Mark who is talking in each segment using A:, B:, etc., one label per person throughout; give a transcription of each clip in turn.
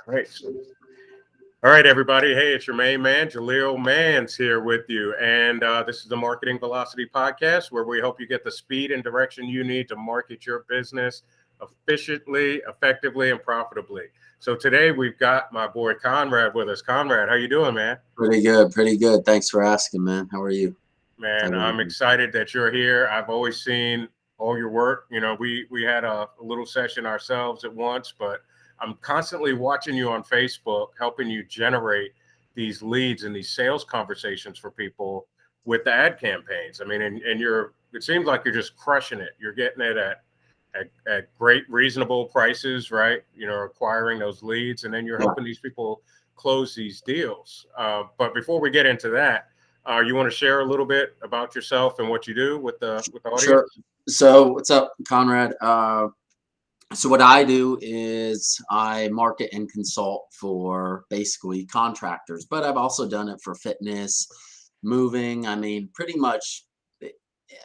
A: Right. All right, everybody. Hey, it's your main man, Jaleel Man's here with you. And this is the Marketing Velocity Podcast, where we hope you get the speed and direction you need to market your business efficiently, effectively, and profitably. So today we've got my boy Conrad with us. Conrad, how you doing, man?
B: Pretty good, pretty good. Thanks for asking, man. How are you?
A: Man,
B: How's
A: I'm
B: everything?
A: excited that you're here. I've always seen all your work. You know, we had a little session ourselves at once, but I'm constantly watching you on Facebook, helping you generate these leads and these sales conversations for people with the ad campaigns. I mean, and you're it seems like you're just crushing it. You're getting it at great reasonable prices, right? You know, acquiring those leads, and then you're
B: Yeah,
A: helping these people close these deals. But before we get into that, you want to share a little bit about yourself and what you do with the
B: sure.
A: audience?
B: So, what's up, Conrad? So what I do is I market and consult for basically contractors, but I've also done it for fitness, moving. I mean, pretty much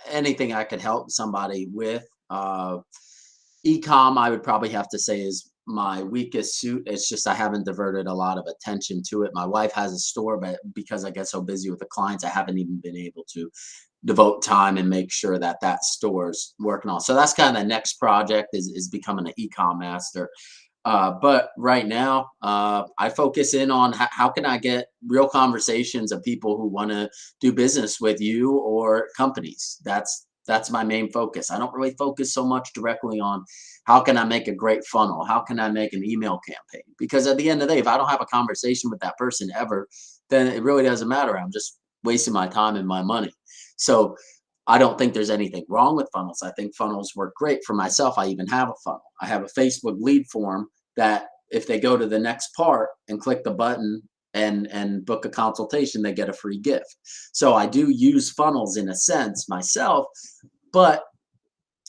B: anything I could help somebody with. E-com, I would probably have to say is my weakest suit. It's just I haven't diverted a lot of attention to it. My wife has a store, but because I get so busy with the clients, I haven't even been able to devote time and make sure that that store's working on. So that's kind of the next project is becoming an e-com master. But right now, I focus in on how can I get real conversations of people who want to do business with you or companies. That's my main focus. I don't really focus so much directly on how can I make a great funnel, how can I make an email campaign, because at the end of the day, if I don't have a conversation with that person ever, then it really doesn't matter. I'm just wasting my time and my money. So I don't think there's anything wrong with funnels. I think funnels work great for myself. I even have a funnel. I have a Facebook lead form that if they go to the next part and click the button and book a consultation, they get a free gift. So I do use funnels in a sense myself, but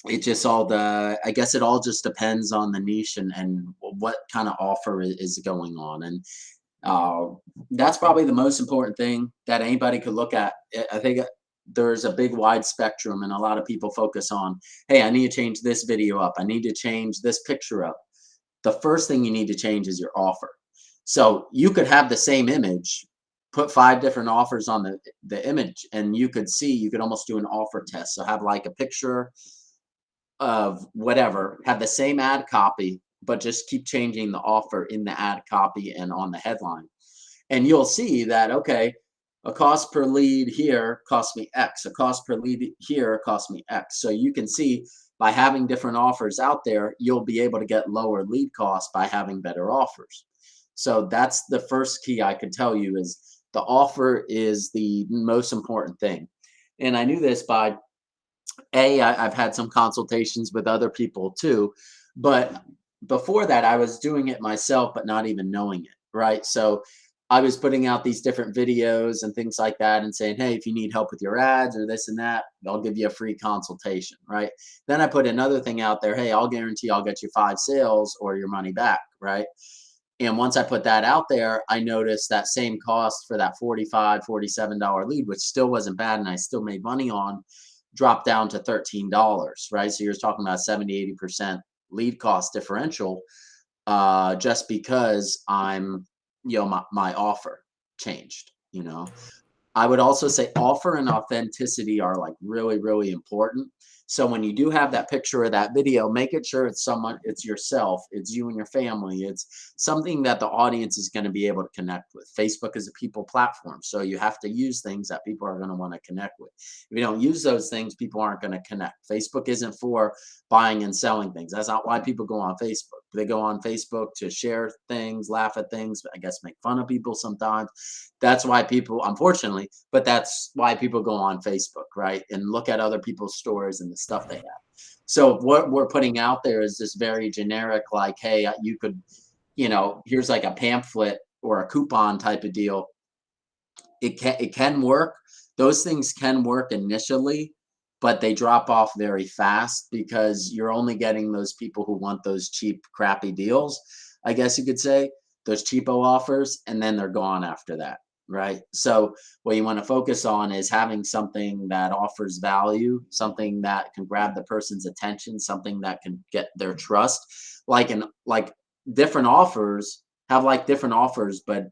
B: it just all the I guess it all just depends on the niche and what kind of offer is going on. And uh, that's probably the most important thing that anybody could look at. I think there's a big wide spectrum, and a lot of people focus on, hey, I need to change this video up. I need to change this picture up. The first thing you need to change is your offer. So you could have the same image, put 5 different offers on the image, and you could see, you could almost do an offer test. So have like a picture of whatever, have the same ad copy, but just keep changing the offer in the ad copy and on the headline. And you'll see that, okay, a cost per lead here costs me X, a cost per lead here costs me X. So you can see by having different offers out there, you'll be able to get lower lead costs by having better offers. So that's the first key I could tell you is the offer is the most important thing. And I knew this by I've had some consultations with other people too, but before that, I was doing it myself, but not even knowing it, right? So I was putting out these different videos and things like that and saying, hey, if you need help with your ads or this and that, I'll give you a free consultation, right? Then I put another thing out there, hey, I'll guarantee I'll get you 5 sales or your money back, right? And once I put that out there, I noticed that same cost for that $45, $47 lead, which still wasn't bad, and I still made money on, dropped down to $13, right? So you're talking about 70, 80% lead cost differential, just because my offer changed, I would also say offer and authenticity are like really, really important. So when you do have that picture or that video, make it sure it's someone, it's yourself, it's you and your family, it's something that the audience is going to be able to connect with. Facebook is a people platform, so you have to use things that people are going to want to connect with. If you don't use those things, people aren't going to connect. Facebook isn't for buying and selling things. That's not why people go on Facebook. They go on Facebook to share things, laugh at things, I guess make fun of people sometimes. That's why people, unfortunately, but that's why people go on Facebook, right? And look at other people's stories and the stuff they have. So what we're putting out there is this very generic, like, hey, you could, here's like a pamphlet or a coupon type of deal. It can work. Those things can work initially, but they drop off very fast because you're only getting those people who want those cheap, crappy deals, I guess you could say, those cheapo offers, and then they're gone after that, right? So what you want to focus on is having something that offers value, something that can grab the person's attention, something that can get their trust. Like different offers have like different offers, but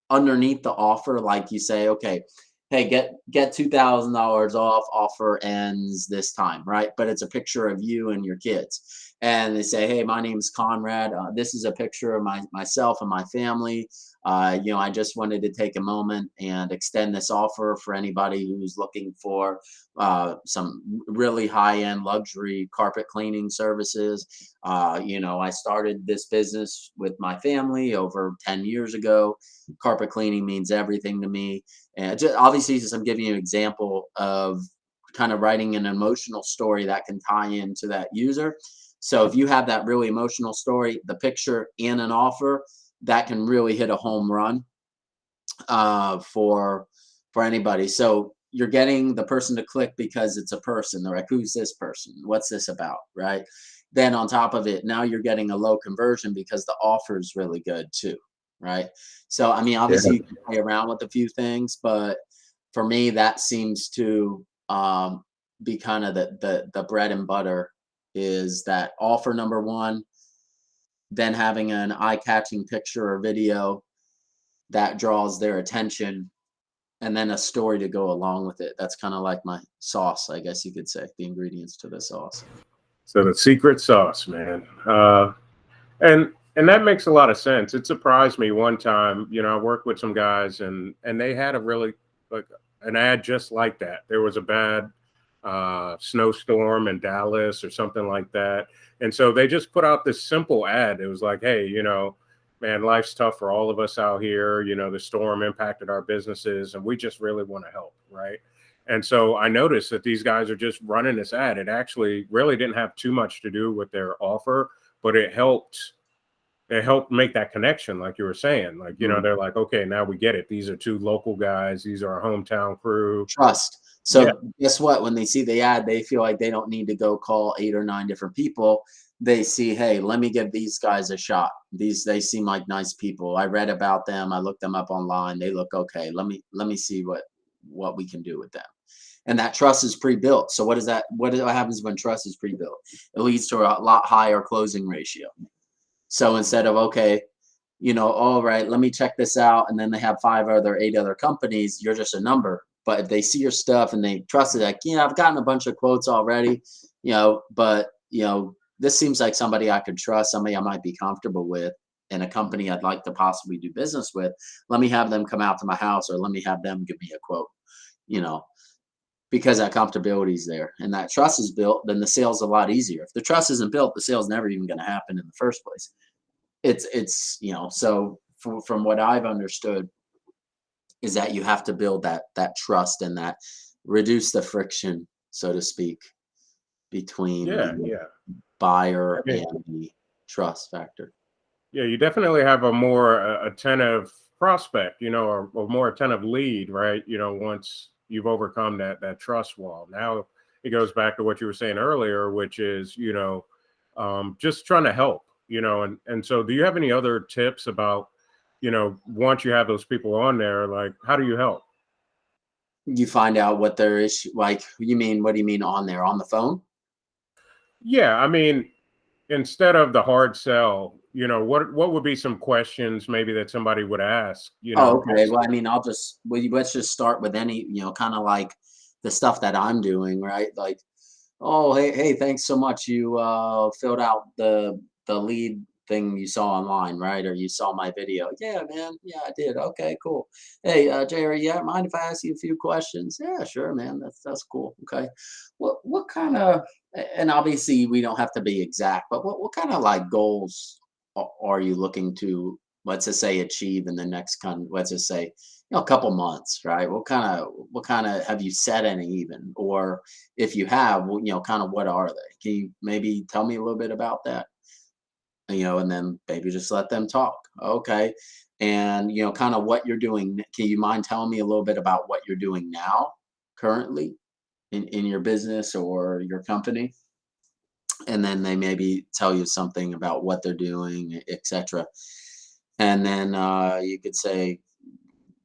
B: underneath the offer, like you say, okay, hey, get $2,000 off. Offer ends this time, right? But it's a picture of you and your kids, and they say, hey, my name's Conrad. This is a picture of myself and my family. I just wanted to take a moment and extend this offer for anybody who's looking for some really high-end luxury carpet cleaning services. I started this business with my family over 10 years ago. Carpet cleaning means everything to me. And just, obviously, just I'm giving you an example of kind of writing an emotional story that can tie into that user. So if you have that really emotional story, the picture and an offer, that can really hit a home run for anybody. So you're getting the person to click because it's a person. They're like, who's this person? What's this about? Right. Then on top of it, now you're getting a low conversion because the offer is really good too. Right. So I mean,
A: Yeah.
B: obviously you can play around with a few things, but for me, that seems to be kind of the bread and butter is that offer number one, then having an eye-catching picture or video that draws their attention, and then a story to go along with it. That's kind of like my sauce, I guess you could say, the ingredients to the sauce.
A: So the secret sauce, man. And that makes a lot of sense. It surprised me one time. I worked with some guys, and they had a really like an ad just like that. There was a bad snowstorm in Dallas or something like that, and so they just put out this simple ad. It was like, hey, man, life's tough for all of us out here. The storm impacted our businesses, and we just really want to help, right? And so I noticed that these guys are just running this ad. It actually really didn't have too much to do with their offer, but it helped make that connection, like you were saying. Like,
B: Mhm.
A: they're like, okay, now we get it. These are two local guys. These are our hometown crew.
B: Trust.
A: Yeah,
B: So guess what? When they see the ad, they feel like they don't need to go call 8 or 9 different people. They see, hey, let me give these guys a shot. They seem like nice people. I read about them. I looked them up online. They look okay. Let me see what we can do with them. And that trust is pre-built. So what is that? What happens when trust is pre-built? It leads to a lot higher closing ratio. So instead of, okay, all right, let me check this out. And then they have 8 other companies, you're just a number. But if they see your stuff and they trust it, like, I've gotten a bunch of quotes already, but, this seems like somebody I could trust, somebody I might be comfortable with, and a company I'd like to possibly do business with. Let me have them come out to my house or let me have them give me a quote, you know, because that comfortability is there and that trust is built, then the sale's a lot easier. If the trust isn't built, the sale's never even going to happen in the first place. So from what I've understood is that you have to build that trust and that reduce the friction, so to speak, between
A: yeah,
B: the
A: yeah. I
B: buyer
A: mean,
B: and the trust factor.
A: yeah, you definitely have a more attentive prospect, or more attentive lead, right? Once you've overcome that trust wall. Now it goes back to what you were saying earlier, which is, just trying to help, and so do you have any other tips about, once you have those people on there, like how do you help?
B: You find out what their issue, like, what do you mean on there, on the phone?
A: Yeah, I mean, instead of the hard sell, what would be some questions maybe that somebody would ask,
B: Oh, okay.
A: just
B: Well, I mean, let's just start with any, kind of like the stuff that I'm doing, right? Like, oh, hey, thanks so much. You filled out the lead thing you saw online, right? Or you saw my video. Yeah, man. Yeah, I did. Okay, cool. Hey, Jerry, yeah, mind if I ask you a few questions? Yeah, sure, man. That's cool. Okay. What kind of, and obviously we don't have to be exact, but what kind of like goals are you looking to, let's just say, achieve in the next let's just say, a couple months, right? What kind of have you set any even, or if you have, well, kind of what are they? Can you maybe tell me a little bit about that? And then maybe just let them talk. Okay. And, kind of what you're doing. Can you mind telling me a little bit about what you're doing now, currently in your business or your company? And then they maybe tell you something about what they're doing, etc. And then you could say,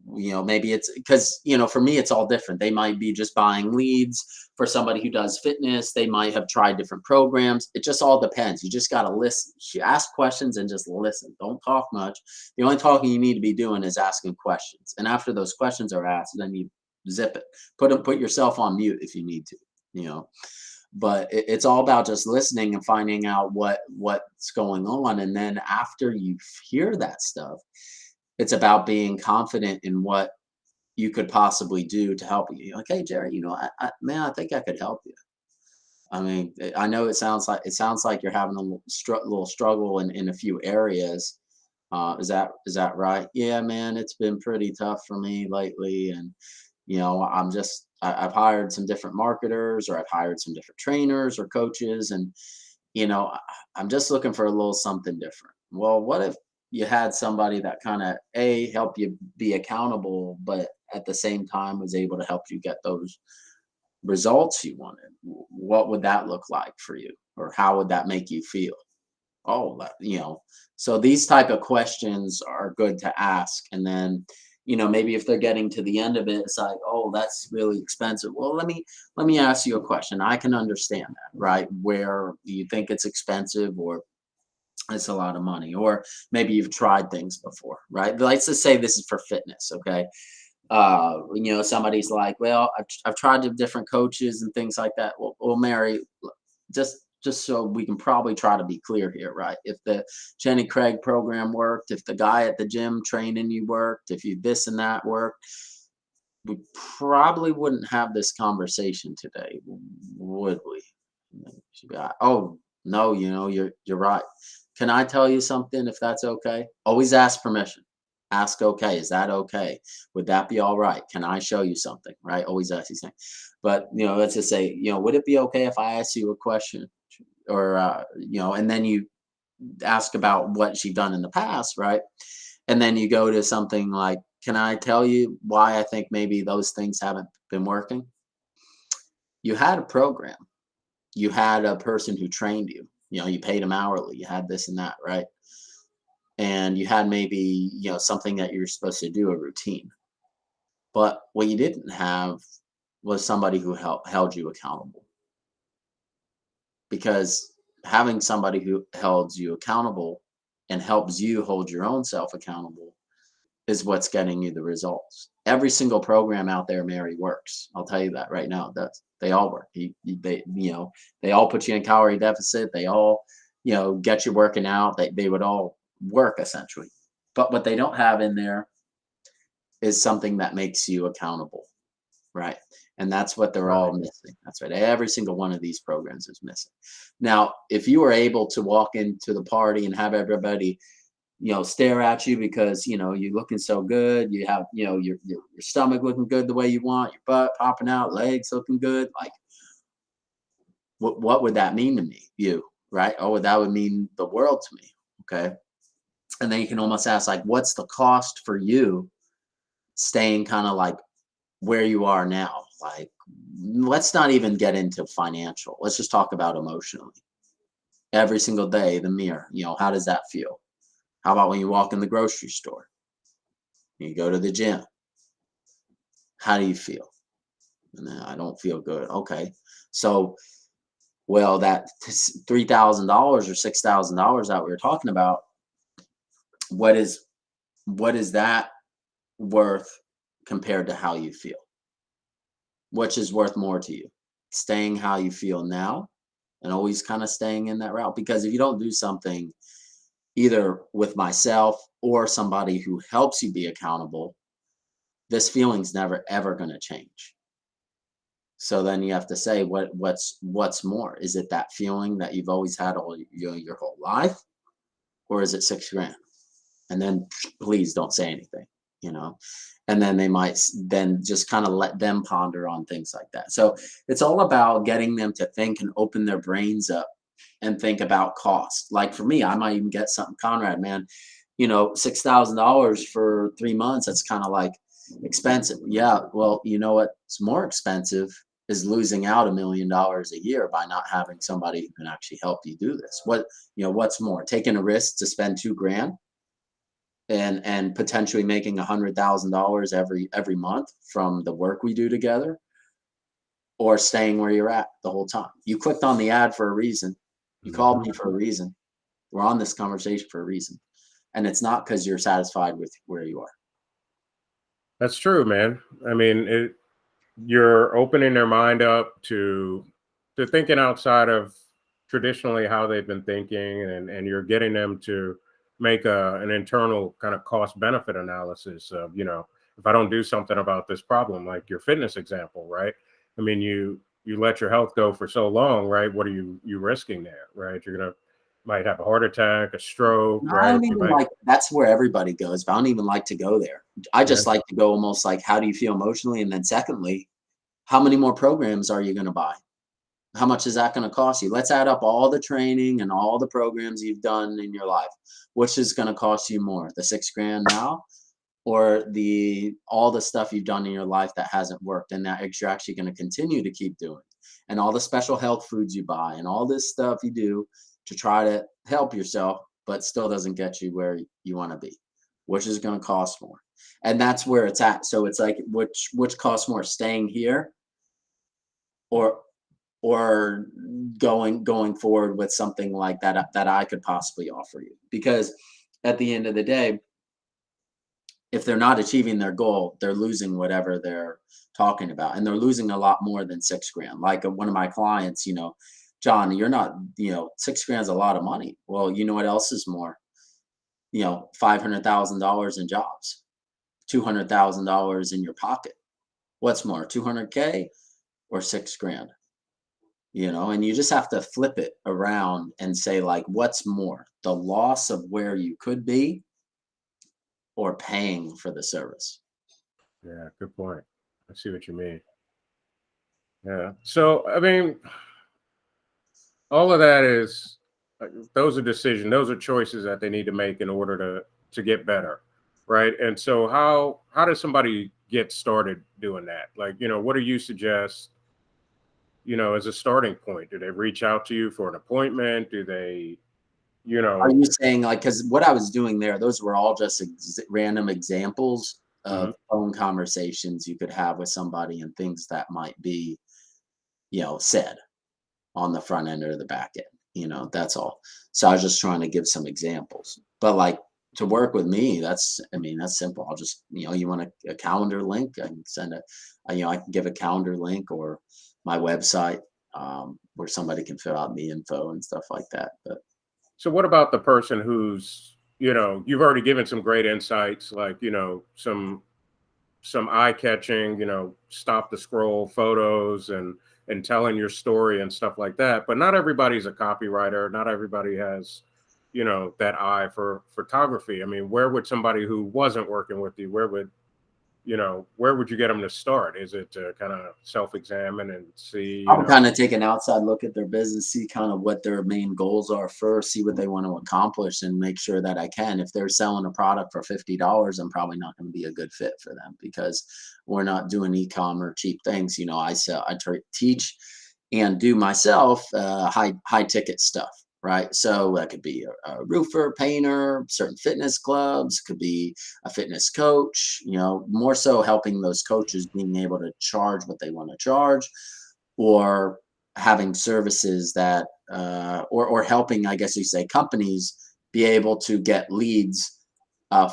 B: maybe it's because, for me, it's all different. They might be just buying leads. For somebody who does fitness, they might have tried different programs. It just all depends. You just got to listen, ask questions and just listen. Don't talk much. The only talking you need to be doing is asking questions. And after those questions are asked, then you zip it. Put yourself on mute if you need to, you know. But it's all about just listening and finding out what's going on. And then after you hear that stuff, it's about being confident in what you could possibly do to help you. You're like, hey, Jerry, man, I think I could help you. I mean, I know it sounds like you're having a little struggle in a few areas. Is that right? Yeah, man, it's been pretty tough for me lately, and I've hired some different marketers, or I've hired some different trainers or coaches, and I'm just looking for a little something different. Well, what if you had somebody that kind of help you be accountable, but at the same time was able to help you get those results you wanted? What would that look like for you, or how would that make you feel? Oh, so these type of questions are good to ask. And then, maybe if they're getting to the end of it, it's like, oh, that's really expensive. Well, let me ask you a question. I can understand that, right? Where you think it's expensive, or it's a lot of money, or maybe you've tried things before, right? Let's just say this is for fitness, okay? Somebody's like, well, I've tried the different coaches and things like that. Well, Mary, just so we can probably try to be clear here, right? If the Jenny Craig program worked, if the guy at the gym training you worked, if you this and that worked, we probably wouldn't have this conversation today, would we? She'd be like, oh no, you're right. Can I tell you something if that's okay? Always ask permission. Ask, okay, is that okay? Would that be all right? Can I show you something? Right? Always ask these things. But let's just say, would it be okay if I ask you a question? Or and then you ask about what she'd done in the past, right? And then you go to something like, can I tell you why I think maybe those things haven't been working? You had a program, you had a person who trained you, you paid them hourly, you had this and that, right? And you had maybe, something that you're supposed to do, a routine. But what you didn't have was somebody who held you accountable. Because having somebody who held you accountable and helps you hold your own self accountable is what's getting you the results. Every single program out there, Mary, works. I'll tell you that right now. It does. They all work. They all put you in calorie deficit. They all, get you working out. They would all work essentially. But what they don't have in there is something that makes you accountable, right? And that's what they're all
A: Right.
B: missing. That's right. Every single one of these programs is missing. Now, if you were able to walk into the party and have everybody, stare at you because, you're looking so good, you have, your stomach looking good the way you want, your butt popping out, legs looking good, like what would that mean to me? You, right? Oh, that would mean the world to me. Okay. And then you can almost ask, like, what's the cost for you staying kind of like where you are now? Like, let's not even get into financial. Let's just talk about emotionally. Every single day, the mirror, how does that feel? How about when you walk in the grocery store? You go to the gym. How do you feel? And then, I don't feel good. Okay. So, well, that $3,000 or $6,000 that we were talking about, what is that worth compared to how you feel? Which is worth more to you? Staying how you feel now and always kind of staying in that route? Because if you don't do something either with myself or somebody who helps you be accountable, this feeling's never ever going to change. So then you have to say, what's more? Is it that feeling that you've always had all your whole life, or is it 6 grand? And then please don't say anything, you know. And then they might then just kind of let them ponder on things like that. So it's all about getting them to think and open their brains up and think about cost. Like for me, I might even get something, Conrad, man, $6,000 for 3 months. That's kind of like expensive. Yeah. Well, you know what's more expensive is losing out $1 million a year by not having somebody who can actually help you do this. What's more, taking a risk to spend 2 grand and potentially making $100,000 every month from the work we do together, or staying where you're at the whole time. You clicked on the ad for a reason. You called me for a reason. We're on this conversation for a reason. And it's not because you're satisfied with where you are.
A: That's true, man. I mean, you're opening their mind up to thinking outside of traditionally how they've been thinking, and you're getting them to make an internal kind of cost benefit analysis of, if I don't do something about this problem, like your fitness example, right? I mean, you let your health go for so long, right? What are you risking there, right? You're gonna might have a heart attack, a stroke,
B: I
A: right?
B: don't
A: You
B: even
A: might.
B: like that's where everybody goes, but I don't even like to go there. I
A: Yeah.
B: just like to go almost like, how do you feel emotionally? And then secondly, how many more programs are you going to buy? How much is that going to cost you? Let's add up all the training and all the programs you've done in your life. Which is going to cost you more, the 6 grand now, or the all the stuff you've done in your life that hasn't worked and that you're actually going to continue to keep doing, and all the special health foods you buy and all this stuff you do to try to help yourself, but still doesn't get you where you want to be, which is going to cost more. And that's where it's at. So it's like, which costs more, staying here, or or going forward with something like that I could possibly offer you. Because at the end of the day, if they're not achieving their goal, they're losing whatever they're talking about. And they're losing a lot more than 6 grand. Like one of my clients, John, you're not, 6 grand is a lot of money. Well, you know what else is more? $500,000 in jobs, $200,000 in your pocket. What's more, 200K or 6 grand? And you just have to flip it around and say, like, what's more, the loss of where you could be, or paying for the service?
A: Yeah, good point. I see what you mean. Yeah. So, I mean, all of that is those are decisions, those are choices that they need to make in order to get better, right? And so, how does somebody get started doing that? Like, what do you suggest? As a starting point, do they reach out to you for an appointment? Do they, you
B: Are
A: know?
B: you saying, like, because what I was doing there, those were all just random examples
A: Mhm.
B: of phone conversations you could have with somebody and things that might be, said on the front end or the back end. That's all. So I was just trying to give some examples. But like, to work with me, that's simple. I'll just, you want a calendar link, I can send I can give a calendar link, or my website, where somebody can fill out the info and stuff like that. But
A: So, what about the person who's, you've already given some great insights, like, some eye-catching, stop the scroll photos and telling your story and stuff like that. But not everybody's a copywriter. Not everybody has, that eye for photography. I mean, where would somebody who wasn't working with you, where would you get them to start? Is it to kind of self-examine and see,
B: I'll kind of take an outside look at their business, see kind of what their main goals are first, see what they want to accomplish, and make sure that I can. If they're selling a product for $50, I'm probably not going to be a good fit for them, because we're not doing e-com cheap things. Teach and do myself high ticket stuff. Right. So that could be a roofer, painter, certain fitness clubs, could be a fitness coach, more so helping those coaches being able to charge what they want to charge, or having services that, or helping, I guess you say, companies be able to get leads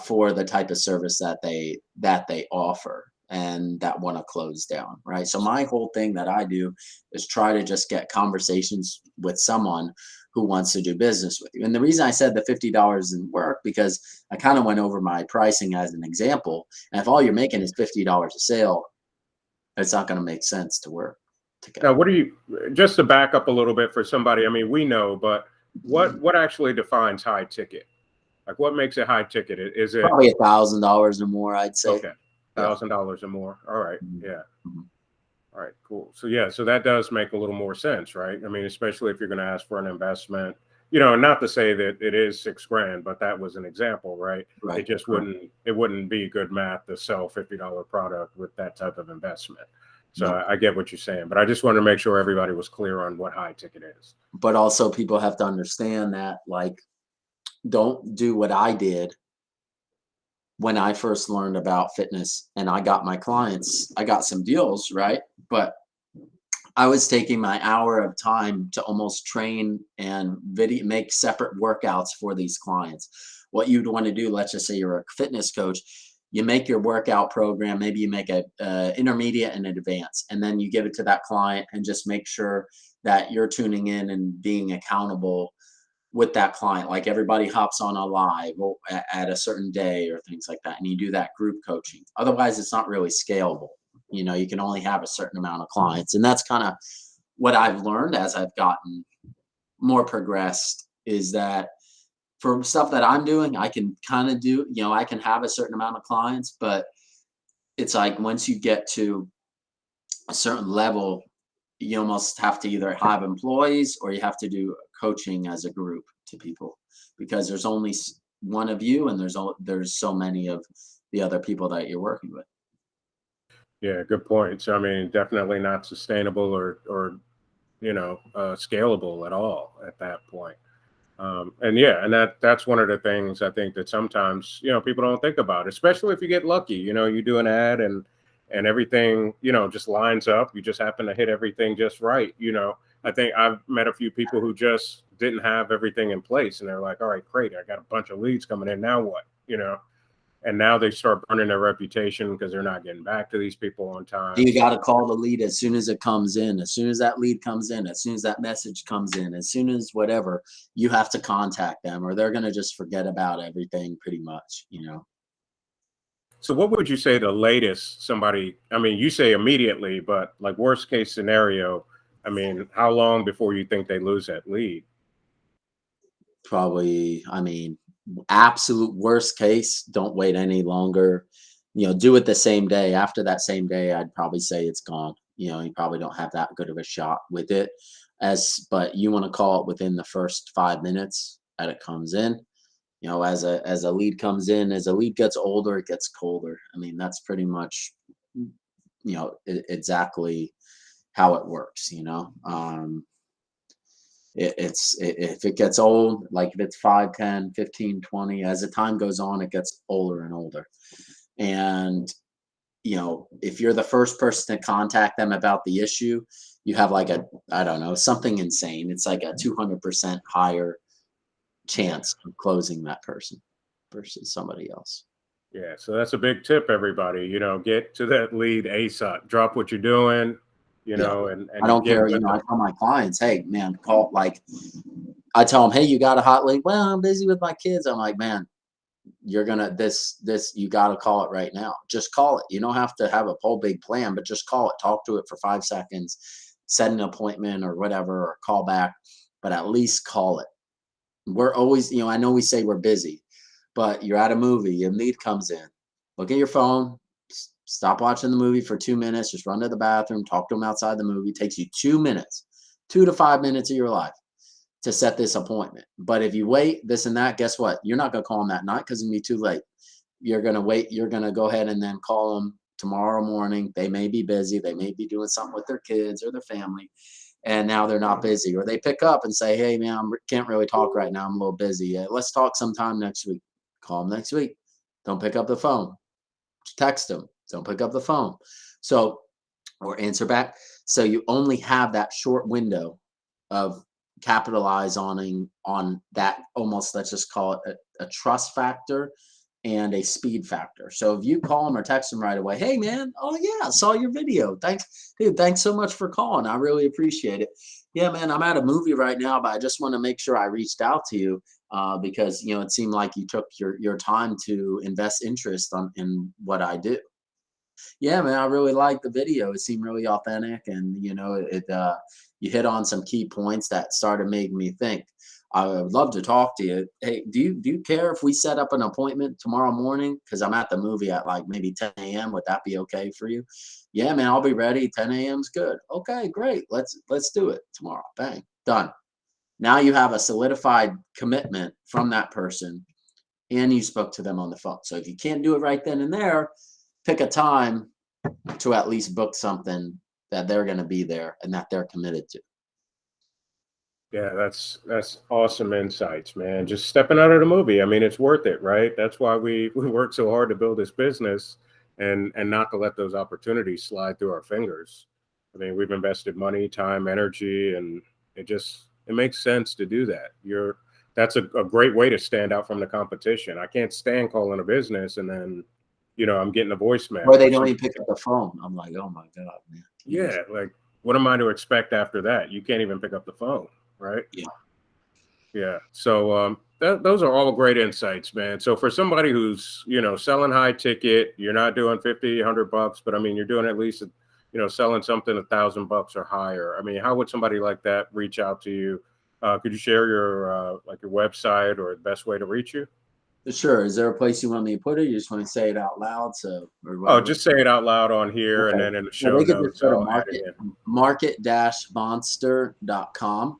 B: for the type of service that they offer and that want to close down. Right. So my whole thing that I do is try to just get conversations with someone who wants to do business with you. And the reason I said the $50 didn't work, because I kind of went over my pricing as an example. And if all you're making is $50 a sale, it's not going to make sense to work
A: now,
B: together.
A: what do you, just to back up a little bit for somebody? I mean, we know, but what actually defines high ticket? Like, what makes it high ticket? Is it
B: Probably $1,000 or more, I'd say.
A: okay?
B: Yeah.
A: $1,000 or more. All right.
B: Mhm.
A: Yeah.
B: Mhm.
A: All right, cool. So yeah, so that does make a little more sense, right? I mean, especially if you're going to ask for an investment, not to say that it is 6 grand, but that was an example, right?
B: Right.
A: It just
B: Correct.
A: wouldn't be good math to sell $50 product with that type of investment. So
B: No.
A: I get what you're saying, but I just wanted to make sure everybody was clear on what high ticket is.
B: But also, people have to understand that, like, don't do what I did when I first learned about fitness and I got my clients, I got some deals, right? But I was taking my hour of time to almost train and video make separate workouts for these clients. What you'd want to do, let's just say you're a fitness coach, you make your workout program, maybe you make a intermediate and advanced, and then you give it to that client and just make sure that you're tuning in and being accountable with that client. Like everybody hops on a live at a certain day or things like that, and you do that group coaching. Otherwise, it's not really scalable. You can only have a certain amount of clients, and that's kind of what I've learned as I've gotten more progressed, is that for stuff that I'm doing, I can kind of do, I can have a certain amount of clients, but it's like once you get to a certain level, you almost have to either have employees or you have to do coaching as a group to people, because there's only one of you and there's so many of the other people that you're working with.
A: Yeah, good point. So I mean, definitely not sustainable or scalable at all at that point. And yeah, and that's one of the things I think that sometimes people don't think about, especially if you get lucky. You do an ad and everything just lines up. You just happen to hit everything just right. I think I've met a few people who just didn't have everything in place, and they're like, "All right, great, I got a bunch of leads coming in. Now what?" And now they start burning their reputation because they're not getting back to these people on time.
B: You got to call the lead as soon as it comes in, as soon as that lead comes in, as soon as that message comes in, as soon as whatever, you have to contact them or they're going to just forget about everything pretty much.
A: So what would you say the latest somebody, I mean, you say immediately, but like worst case scenario, I mean, how long before you think they lose that lead?
B: Probably, I mean, absolute worst case, don't wait any longer. Do it the same day. After that same day, I'd probably say it's gone. You probably don't have that good of a shot with it. But you want to call it within the first 5 minutes that it comes in. As a lead comes in, as a lead gets older, it gets colder. I mean, that's pretty much, exactly how it works. If it gets old, like if it's 5, 10, 15, 20, as the time goes on, it gets older and older. And, if you're the first person to contact them about the issue, you have like I don't know, something insane. It's like a 200% higher chance of closing that person versus somebody else.
A: Yeah, so that's a big tip, everybody. Get to that lead ASAP. Drop what you're doing,
B: Yeah. I
A: and
B: don't
A: get
B: care.
A: with
B: I
A: them.
B: tell my clients, hey, man, call, like, I tell them, hey, you got a hot lead? Well, I'm busy with my kids. I'm like, man, you're gonna you got to call it right now. Just call it. You don't have to have a whole big plan, but just call it. Talk to it for 5 seconds, set an appointment or whatever, or call back, but at least call it. We're always, I know we say we're busy, but you're at a movie, your lead comes in. Look at your phone, stop watching the movie for 2 minutes, just run to the bathroom, talk to them outside the movie. It takes you 2 minutes, 2 to 5 minutes of your life to set this appointment. But if you wait, this and that, guess what? You're not going to call them that night because it'll be too late. You're going to wait. You're going to go ahead and then call them tomorrow morning. They may be busy. They may be doing something with their kids or their family. And now they're not busy. Or they pick up and say, hey, man, I can't really talk right now. I'm a little busy. Let's talk sometime next week. Call them next week. Don't pick up the phone. Text them. Don't pick up the phone. So, or answer back. So you only have that short window of capitalize on that, almost, let's just call it a trust factor and a speed factor. So if you call them or text them right away, hey man, oh yeah, I saw your video. Thanks, dude. Thanks so much for calling. I really appreciate it. Yeah, man, I'm at a movie right now, but I just want to make sure I reached out to you because it seemed like you took your time to invest interest in what I do. Yeah, man, I really liked the video. It seemed really authentic, and you hit on some key points that started making me think. I would love to talk to you. Hey, do you care if we set up an appointment tomorrow morning? Because I'm at the movie at like maybe 10 a.m. Would that be okay for you? Yeah, man, I'll be ready. 10 a.m. is good. Okay, great. Let's do it tomorrow. Bang, done. Now you have a solidified commitment from that person, and you spoke to them on the phone. So if you can't do it right then and there, pick a time to at least book something that they're going to be there and that they're committed to.
A: Yeah, that's awesome insights, man. Just stepping out of the movie. I mean, it's worth it, right? That's why we work so hard to build this business and not to let those opportunities slide through our fingers. I mean, we've invested money, time, energy, and it makes sense to do that. That's a great way to stand out from the competition. I can't stand calling a business and then, I'm getting a voicemail
B: Or they
A: or
B: don't
A: some.
B: even pick up the phone. I'm like, oh my God, man. You
A: Yeah,
B: just,
A: like what am I to expect after that? You can't even pick up the phone, right?
B: yeah.
A: Yeah. So those are all great insights, man. So for somebody who's, selling high ticket, you're not doing 50, $100, but I mean, you're doing at least, selling something $1,000 or higher. I mean, how would somebody like that reach out to you? Could you share your like your website or the best way to reach you?
B: Sure. Is there a place you want me to put it? You just want to say it out loud, so or
A: Oh,
B: whatever.
A: just say it out loud on here, and
B: Okay.
A: then in the
B: Well,
A: show
B: they could just
A: notes,
B: go to
A: I'll add it in.
B: market-monster.com.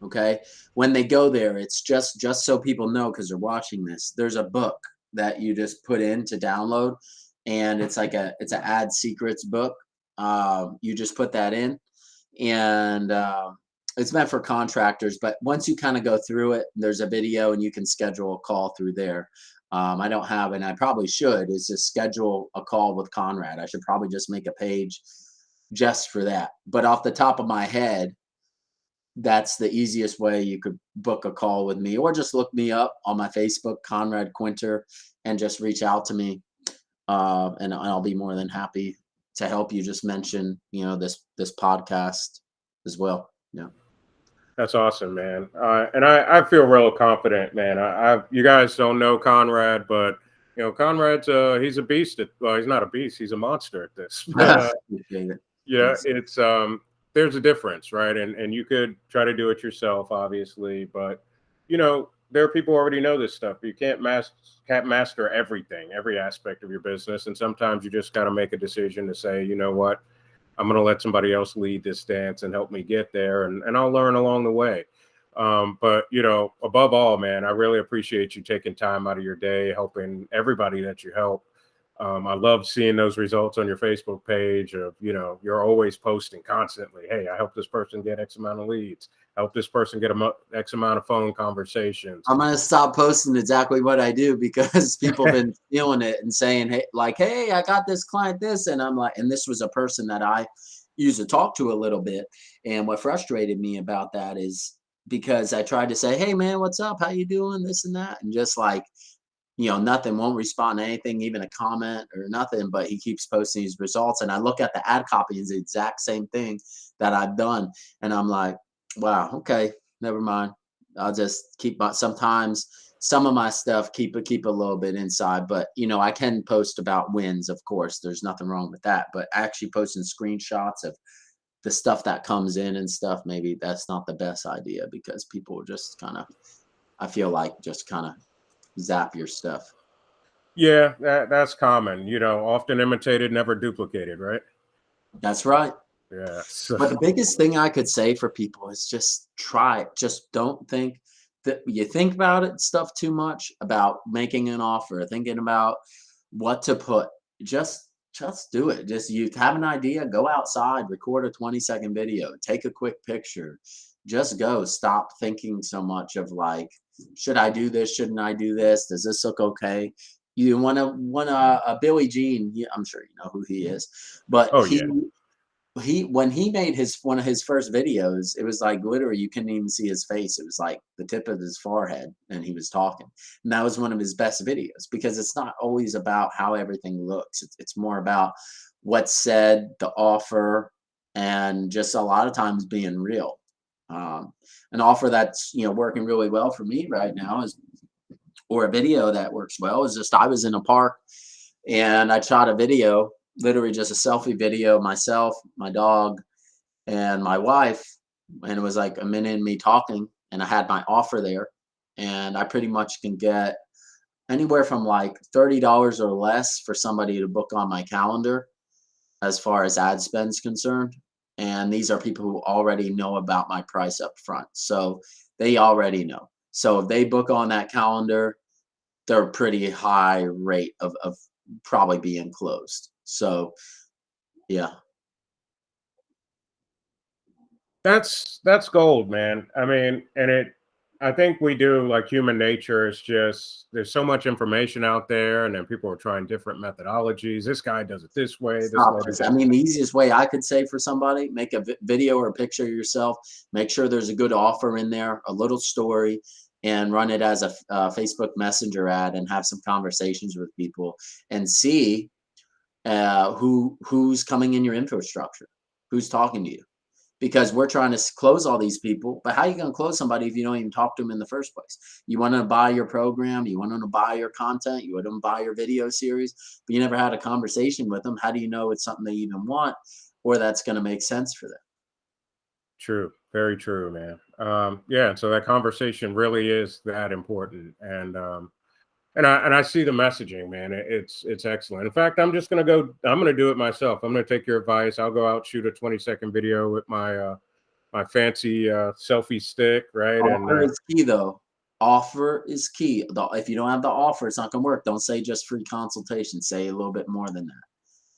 B: Okay. When they go there, it's just so people know, because they're watching this. There's a book that you just put in to download, and it's an ad secrets book. You just put that in, and it's meant for contractors. But once you kind of go through it, there's a video, and you can schedule a call through there. I don't have, and I probably should, is just schedule a call with Conrad. I should probably just make a page just for that. But off the top of my head, that's the easiest way you could book a call with me, or just look me up on my Facebook, Conrad Quinter, and just reach out to me. And I'll be more than happy to help you. Just mention, this podcast as well. Yeah.
A: That's awesome, man. And I feel real confident, man. You guys don't know Conrad, but Conrad's he's a beast. Well, he's not a beast; he's a monster at this. But
B: Appreciate it.
A: yeah,
B: Thanks.
A: it's there's a difference, right? And you could try to do it yourself, obviously, but there are people who already know this stuff. You can't master everything, every aspect of your business, and sometimes you just got to make a decision to say, you know what, I'm going to let somebody else lead this dance and help me get there, and I'll learn along the way. But above all, man, I really appreciate you taking time out of your day, helping everybody that you help. I love seeing those results on your Facebook page of, you're always posting constantly. Hey, I helped this person get X amount of leads. Help this person get X amount of phone conversations.
B: I'm gonna stop posting exactly what I do, because people have been feeling it and saying, hey, like, hey, I got this client this, and I'm like, and this was a person that I used to talk to a little bit. And what frustrated me about that is, because I tried to say, hey man, what's up? How you doing? This and that, and just like, nothing, won't respond to anything, even a comment or nothing, but he keeps posting these results. And I look at the ad copy, it's the exact same thing that I've done. And I'm like, wow, okay, never mind. I'll just keep my, sometimes some of my stuff, keep a little bit inside, but I can post about wins, of course. There's nothing wrong with that. But actually posting screenshots of the stuff that comes in and stuff, maybe that's not the best idea, because people just kind of, I feel like, just kind of zap your stuff.
A: Yeah, that's common. Often imitated, never duplicated, right?
B: That's right.
A: Yeah.
B: But the biggest thing I could say for people is just try it. Just don't think that you think about it stuff too much about making an offer, thinking about what to put. Just do it. Just, you have an idea, go outside, record a 20-second video, take a quick picture. Just go. Stop thinking so much of like, should I do this? Shouldn't I do this? Does this look okay? You want a Billy Jean. I'm sure you know who he is, but
A: Oh
B: he
A: yeah.
B: he when he made his one of his first videos, it was like literally you couldn't even see his face. It was like the tip of his forehead, and he was talking. And that was one of his best videos, because it's not always about how everything looks. It's more about what's said, the offer, and just a lot of times being real. Um, an offer that's working really well for me right now is, or a video that works well, is just, I was in a park and I shot a video, literally just a selfie video, myself, my dog, and my wife. And it was like a minute in me talking, and I had my offer there. And I pretty much can get anywhere from like $30 or less for somebody to book on my calendar, as far as ad spend is concerned. And these are people who already know about my price up front. So they already know. So if they book on that calendar, they're a pretty high rate of probably being closed. So yeah.
A: That's gold, man. I mean, and I think we do, like, human nature is just there's so much information out there, and then people are trying different methodologies. This guy does it this way. This
B: Stop
A: lady
B: this. I
A: does.
B: mean, the easiest way I could say for somebody, make a video or a picture of yourself, make sure there's a good offer in there, a little story, and run it as a Facebook Messenger ad and have some conversations with people and see who's coming in your infrastructure, who's talking to you. Because we're trying to close all these people, but how are you going to close somebody if you don't even talk to them in the first place? You want them to buy your program, you want them to buy your content, you want them to buy your video series, but you never had a conversation with them. How do you know it's something they even want or that's going to make sense for them?
A: True, very true, man. Yeah, so that conversation really is that important, and I see the messaging, man. It's excellent. In fact, I'm just gonna go. I'm gonna do it myself. I'm gonna take your advice. I'll go out, shoot a 20-second video with my fancy selfie stick, right? And
B: Offer is key, though. Offer is key. If you don't have the offer, it's not going to work. Don't say just free consultation. Say a little bit more than that.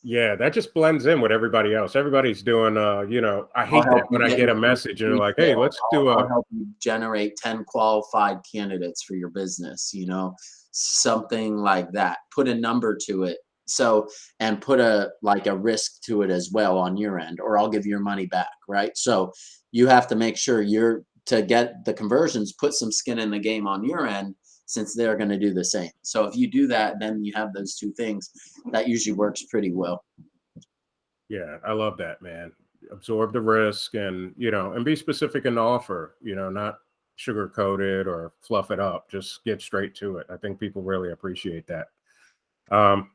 A: yeah, that just blends in with everybody else. Everybody's doing, I
B: I'll
A: hate
B: help
A: that
B: you
A: when I
B: get
A: get
B: your
A: a
B: first
A: message and they're
B: free
A: like, "Hey,
B: sale.
A: let's do
B: I'll
A: a."
B: help you generate 10 qualified candidates for your business, something like that. Put a number to it. So, and put a risk to it as well on your end, or I'll give you your money back, right? So you have to make sure to get the conversions, put some skin in the game on your end since they're going to do the same. So if you do that, then you have those two things. That usually works pretty well.
A: Yeah, I love that, man. Absorb the risk, and be specific in the offer, not sugarcoat it or fluff it up. Just get straight to it. I think people really appreciate that. Um,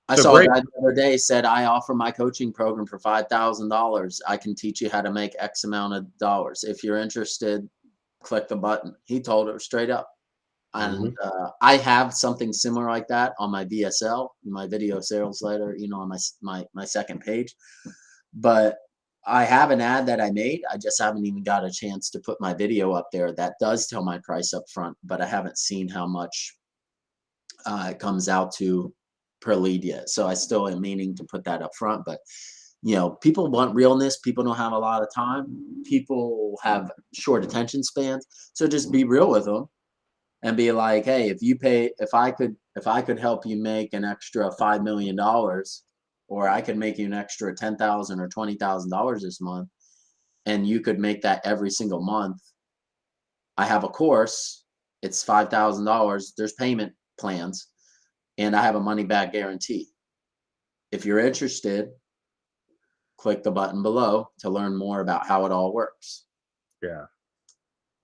B: I
A: so
B: saw a
A: great.
B: guy the other day said, I offer my coaching program for $5,000. I can teach you how to make X amount of dollars. If you're interested, click the button. He told her straight up. And
A: Mhm.
B: I have something similar like that on my VSL, my video sales letter, on my second page. But I have an ad that I made. I just haven't even got a chance to put my video up there. That does tell my price up front, but I haven't seen how much it comes out to per lead yet. So I still am meaning to put that up front. But people want realness. People don't have a lot of time. People have short attention spans. So just be real with them and be like, hey, if I could help you make an extra $5 million, or I could make you an extra 10,000 or $20,000 this month, and you could make that every single month. I have a course. It's $5,000. There's payment plans, and I have a money back guarantee. If you're interested, click the button below to learn more about how it all works.
A: Yeah.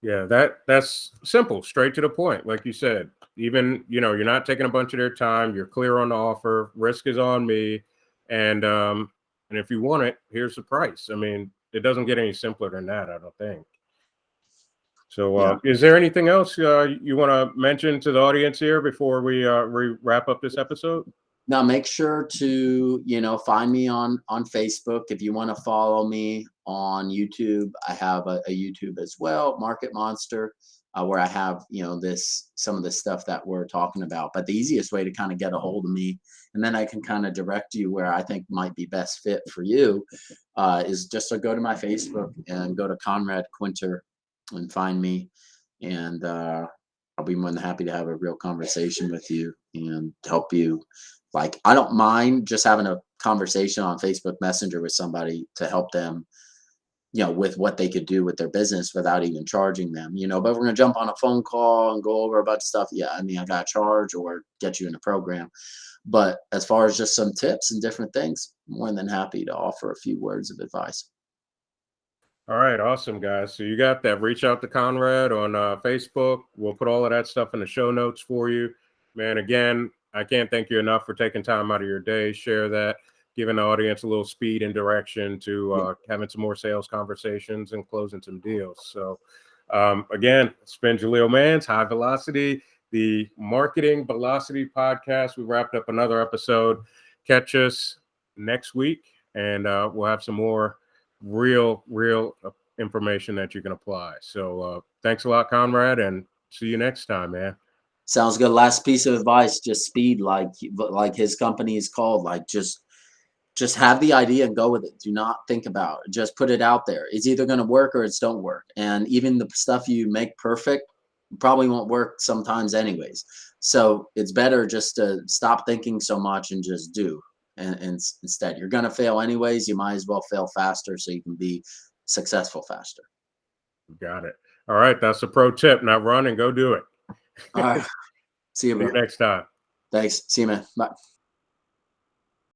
A: Yeah, that's simple, straight to the point. Like you said, even, you're not taking a bunch of their time. You're clear on the offer. Risk is on me, and if you want it, here's the price. I mean, it doesn't get any simpler than that, I don't think. So,
B: Yeah.
A: is there anything else you want to mention to the audience here before we wrap up this episode?
B: Now make sure to, find me on Facebook. If you want to follow me on YouTube, I have a YouTube as well, Market Monster, where I have, some of the stuff that we're talking about. But the easiest way to kind of get a hold of me, and then I can kind of direct you where I think might be best fit for you, is just to go to my Facebook and go to Conrad Quinter and find me. And I'll be more than happy to have a real conversation with you and help you. Like, I don't mind just having a conversation on Facebook Messenger with somebody to help them, with what they could do with their business without even charging them, but we're going to jump on a phone call and go over a bunch of stuff. Yeah. I mean, I got to charge or get you in a program. But as far as just some tips and different things, more than happy to offer a few words of advice.
A: All right, awesome, guys. So you got that. Reach out to Conrad on Facebook. We'll put all of that stuff in the show notes for you. Man, again, I can't thank you enough for taking time out of your day, share that, giving the audience a little speed and direction to
B: Yeah.
A: having some more sales conversations and closing some deals. So, again, it's been Jaleel Mans, High Velocity, the Marketing Velocity Podcast. We wrapped up another episode. Catch us next week, and we'll have some more real information that you can apply. So thanks a lot, Conrad, and see you next time, man.
B: Sounds good. Last piece of advice, just speed, like his company is called, like just just have the idea and go with it. Do not think about it. Just put it out there. It's either going to work or it's don't work. And even the stuff you make perfect probably won't work sometimes anyways. So it's better just to stop thinking so much and just do. And instead, you're going to fail anyways. You might as well fail faster so you can be successful faster.
A: Got it. All right. That's a pro tip. Now run and go do it.
B: All right. See you,
A: See you
B: bro.
A: next time.
B: Thanks. See you, man. Bye.